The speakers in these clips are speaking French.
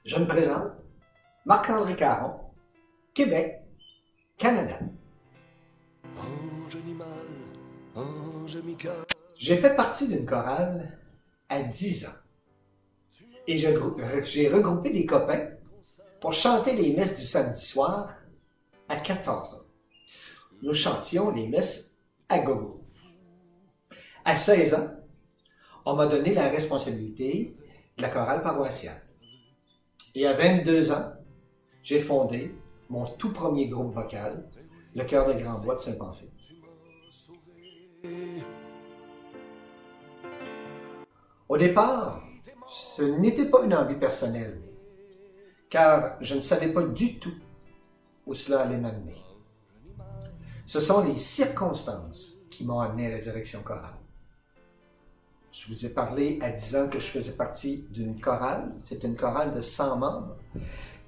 Je me présente, Marc-André Caron, Québec, Canada. Ange animal, ange amical. J'ai fait partie d'une chorale à 10 ans. Et j'ai regroupé des copains pour chanter les messes du samedi soir à 14 ans. Nous chantions les messes à gogo. À 16 ans, on m'a donné la responsabilité de la chorale paroissiale. Et à 22 ans, j'ai fondé mon tout premier groupe vocal, le Chœur de Grand-Bois de Saint-Pamphile. Au départ, ce n'était pas une envie personnelle, car je ne savais pas du tout où cela allait m'amener. Ce sont les circonstances qui m'ont amené à la direction chorale. Je vous ai parlé à 10 ans que je faisais partie d'une chorale. C'était une chorale de 100 membres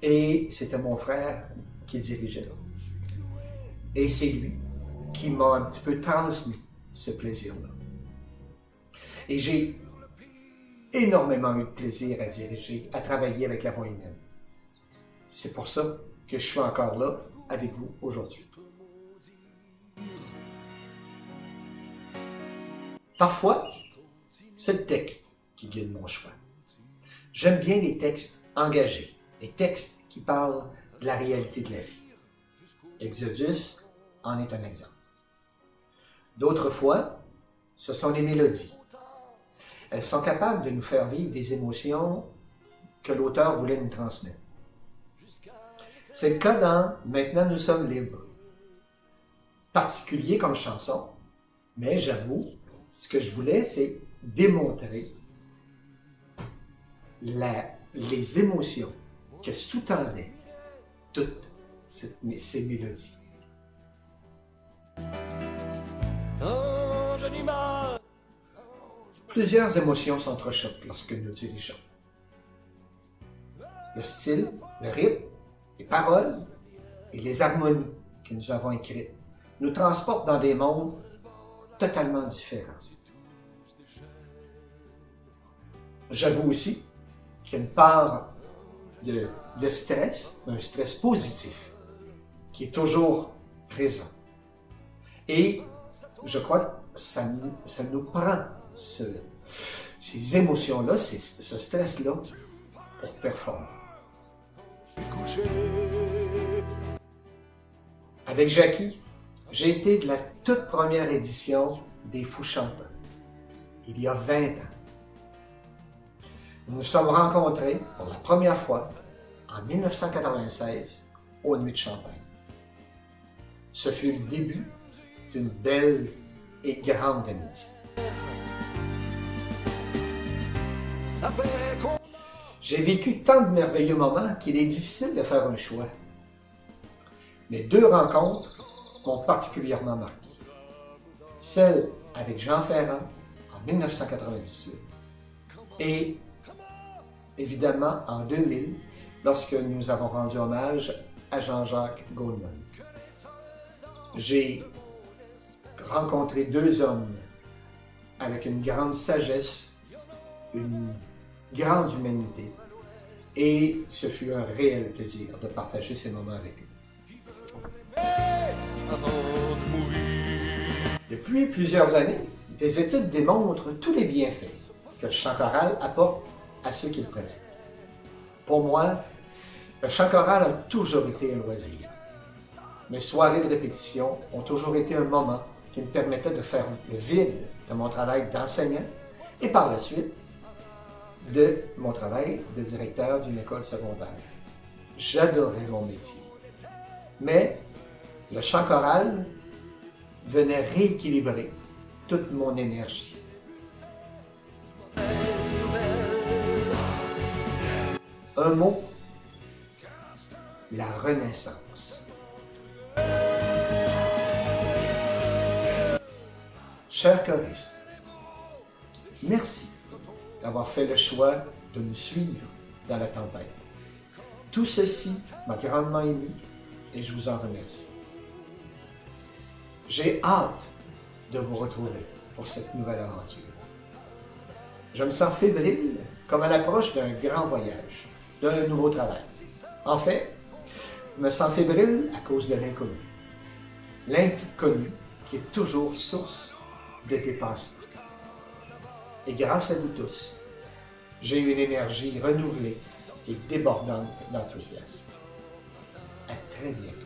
et c'était mon frère qui dirigeait. Et c'est lui qui m'a un petit peu transmis ce plaisir-là. Et j'ai énormément eu de plaisir à diriger, à travailler avec la voix humaine. C'est pour ça que je suis encore là avec vous aujourd'hui. Parfois, c'est le texte qui guide mon choix. J'aime bien les textes engagés, les textes qui parlent de la réalité de la vie. Exodus en est un exemple. D'autres fois, ce sont les mélodies. Elles sont capables de nous faire vivre des émotions que l'auteur voulait nous transmettre. C'est le cas dans « Maintenant nous sommes libres ». Particulier comme chanson, mais j'avoue, ce que je voulais, c'est démontrer les émotions que sous-tendaient toutes ces mélodies. Ange animal. Plusieurs émotions s'entrechoquent lorsque nous dirigeons. Le style, le rythme, les paroles et les harmonies que nous avons écrites nous transportent dans des mondes totalement différents. J'avoue aussi qu'il y a une part de stress, un stress positif, qui est toujours présent. Et je crois que ça nous prend ces émotions-là, ce stress-là, pour performer. Avec Jackie, j'ai été de la toute première édition des Fous Chanteurs, il y a 20 ans. Nous nous sommes rencontrés pour la première fois en 1996 aux Nuits de Champagne. Ce fut le début d'une belle et grande amitié. J'ai vécu tant de merveilleux moments qu'il est difficile de faire un choix. Mais 2 rencontres m'ont particulièrement marqué. Celle avec Jean Ferrand en 1998 et évidemment en 2000 lorsque nous avons rendu hommage à Jean-Jacques Goldman. J'ai rencontré 2 hommes avec une grande sagesse, une grande humanité, et ce fut un réel plaisir de partager ces moments avec eux. Depuis plusieurs années, des études démontrent tous les bienfaits que le chant choral apporte à ceux qui le pratiquent. Pour moi, le chant choral a toujours été un loisir. Mes soirées de répétition ont toujours été un moment qui me permettait de faire le vide de mon travail d'enseignant et par la suite de mon travail de directeur d'une école secondaire. J'adorais mon métier. Mais le chant choral venait rééquilibrer toute mon énergie. Un mot, la renaissance. Chers choristes, merci d'avoir fait le choix de nous suivre dans la tempête. Tout ceci m'a grandement ému et je vous en remercie. J'ai hâte de vous retrouver pour cette nouvelle aventure. Je me sens fébrile comme à l'approche d'un grand voyage. d'un nouveau travail. En fait, je me sens fébrile à cause de l'inconnu. L'inconnu qui est toujours source de dépassement. Et grâce à vous tous, j'ai une énergie renouvelée et débordante d'enthousiasme. À très bientôt.